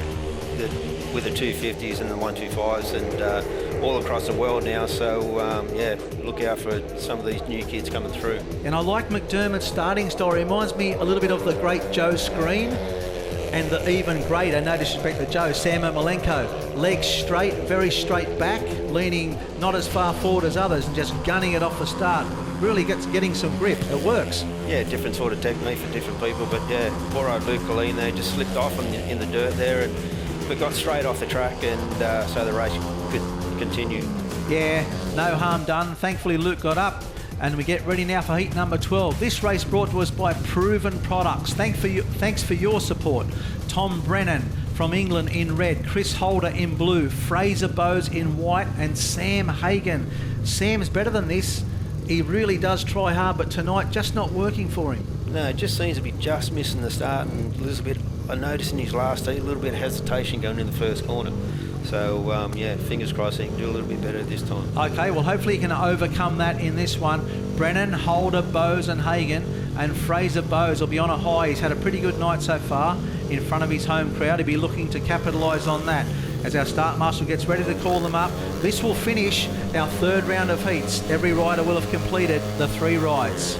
with the 250s and the 125s and all across the world now. So, yeah, look out for some of these new kids coming through. And I like McDermott's starting style. Reminds me a little bit of the great Joe Screen. And the even greater, no disrespect to Joe, Sam Ermolenko. Legs straight, very straight back, leaning not as far forward as others and just gunning it off the start. Really getting some grip. It works. Yeah, different sort of technique for different people, but yeah, poor old Luke Colleen there just slipped off in the dirt there, but got straight off the track, and so the race could continue. Yeah, no harm done. Thankfully Luke got up. And we get ready now for heat number 12. This race brought to us by Proven Products. Thanks for your support. Tom Brennan from England in red, Chris Holder in blue, Fraser Bowes in white, and Sam Hagan. Sam's better than this. He really does try hard, but tonight just not working for him. No, it just seems to be just missing the start and a I noticed in his last heat a little bit of hesitation going in the first corner. So, yeah, fingers crossed he can do a little bit better this time. Okay, well, hopefully he can overcome that in this one. Brennan, Holder, Bowes and Hagen, and Fraser Bowes will be on a high. He's had a pretty good night so far in front of his home crowd. He'll be looking to capitalise on that as our start marshal gets ready to call them up. This will finish our third round of heats. Every rider will have completed the 3 rides.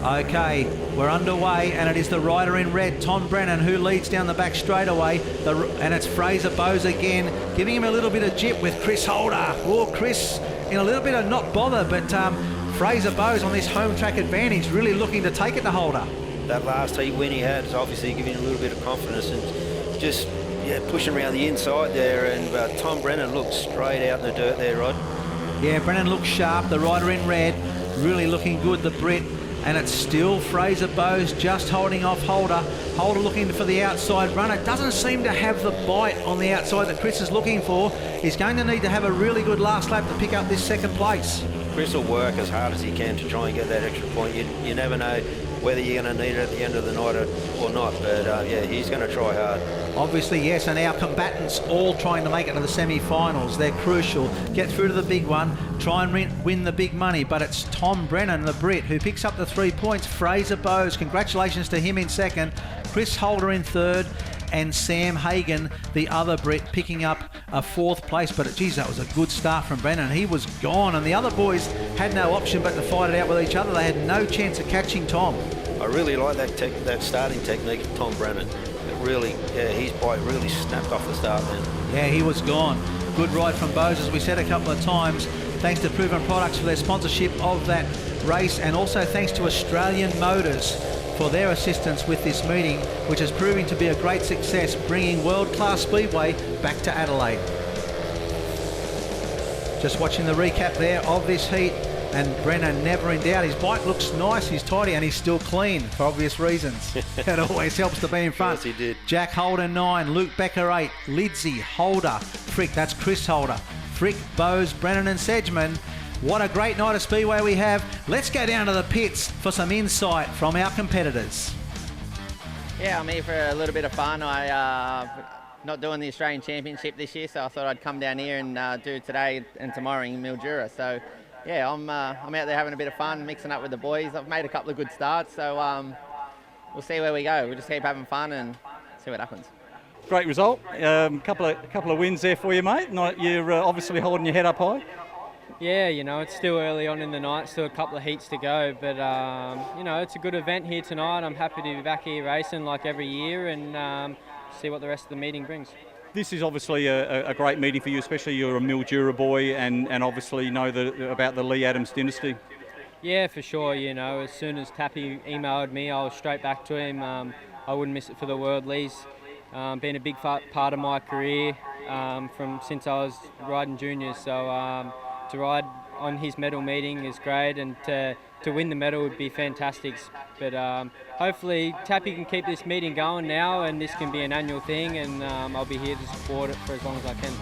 Okay, we're underway, and it is the rider in red, Tom Brennan, who leads down the back straightaway. And it's Fraser Bowes again, giving him a little bit of jip with Chris Holder. Oh, Chris in a little bit of not bother, but Fraser Bowes on this home track advantage, really looking to take it to Holder. That last heat win he had is obviously giving him a little bit of confidence and just pushing around the inside there. And Tom Brennan looks straight out in the dirt there, Rod. Yeah, Brennan looks sharp. The rider in red, really looking good, the Brit. And it's still Fraser Bowes just holding off Holder. Holder looking for the outside runner. Doesn't seem to have the bite on the outside that Chris is looking for. He's going to need to have a really good last lap to pick up this second place. Chris will work as hard as he can to try and get that extra point. You never know whether you're going to need it at the end of the night or not, but yeah, he's going to try hard. Obviously, yes, and our combatants all trying to make it to the semi-finals. They're crucial. Get through to the big one, try and win the big money, but it's Tom Brennan, the Brit, who picks up the 3 points. Fraser Bowes, congratulations to him in second. Chris Holder in third, and Sam Hagen, the other Brit, picking up a 4th place. But geez, that was a good start from Brennan. He was gone, and the other boys had no option but to fight it out with each other. They had no chance of catching Tom. I really like that starting technique of Tom Brennan. It really, yeah, his bite really snapped off the start then. Yeah, he was gone. Good ride from Bowes, as we said a couple of times. Thanks to Proven Products for their sponsorship of that race, and also thanks to Australian Motors for their assistance with this meeting, which is proving to be a great success, bringing world-class Speedway back to Adelaide. Just watching the recap there of this heat, and Brennan never in doubt. His bike looks nice, he's tidy, and he's still clean for obvious reasons. It always helps to be in front. Yes, he did. Jack Holder 9, Luke Becker 8, Lidsey, Holder, Frick, that's Chris Holder, Frick, Bowes, Brennan and Sedgman. What a great night of Speedway we have. Let's go down to the pits for some insight from our competitors. Yeah, I'm here for a little bit of fun. Not doing the Australian Championship this year, so I thought I'd come down here and do today and tomorrow in Mildura. So, yeah, I'm out there having a bit of fun, mixing up with the boys. I've made a couple of good starts, so we'll see where we go. We'll just keep having fun and see what happens. Great result. Couple of wins there for you, mate. You're obviously holding your head up high. Yeah, you know, it's still early on in the night, still a couple of heats to go, but, you know, it's a good event here tonight. I'm happy to be back here racing like every year and see what the rest of the meeting brings. This is obviously a great meeting for you, especially you're a Mildura boy and obviously know about the Leigh Adams dynasty. Yeah, for sure. You know, as soon as Tappy emailed me, I was straight back to him. I wouldn't miss it for the world. Leigh's been a big part of my career from since I was riding juniors, so to ride on his medal meeting is great, and to win the medal would be fantastic. But hopefully Tappy can keep this meeting going now, and this can be an annual thing, and I'll be here to support it for as long as I can.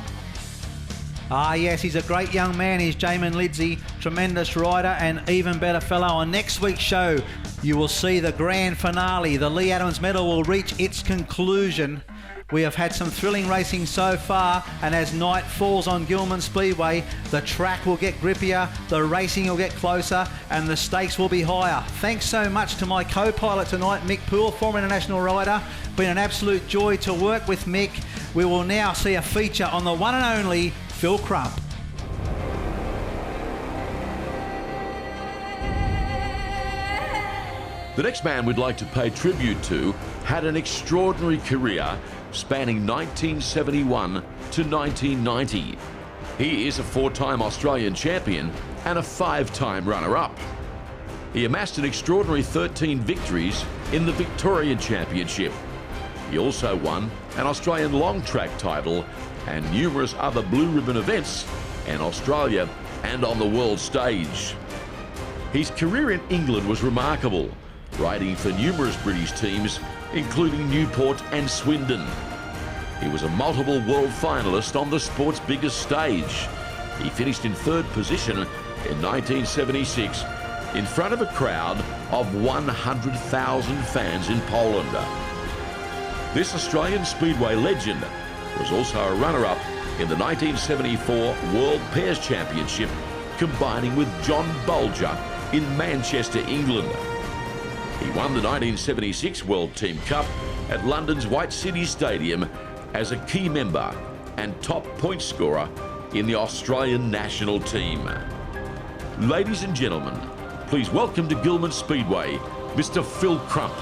Ah, yes, he's a great young man. He's Jamin Lidsey, tremendous rider and even better fellow. On next week's show, you will see the grand finale. The Leigh Adams medal will reach its conclusion. We have had some thrilling racing so far, and as night falls on Gillman Speedway, the track will get grippier, the racing will get closer, and the stakes will be higher. Thanks so much to my co-pilot tonight, Mick Poole, former international rider. Been an absolute joy to work with Mick. We will now see a feature on the one and only Phil Crump. The next man we'd like to pay tribute to had an extraordinary career spanning 1971 to 1990. He is a 4-time Australian champion and a 5-time runner-up. He amassed an extraordinary 13 victories in the Victorian Championship. He also won an Australian long track title and numerous other blue ribbon events in Australia and on the world stage. His career in England was remarkable, riding for numerous British teams, including Newport and Swindon. He was a multiple world finalist on the sport's biggest stage. He finished in 3rd position in 1976 in front of a crowd of 100,000 fans in Poland. This Australian Speedway legend was also a runner-up in the 1974 World Pairs Championship, combining with John Boulger in Manchester, England. He won the 1976 World Team Cup at London's White City Stadium as a key member and top point scorer in the Australian national team. Ladies and gentlemen, please welcome to Gillman Speedway, Mr. Phil Crump.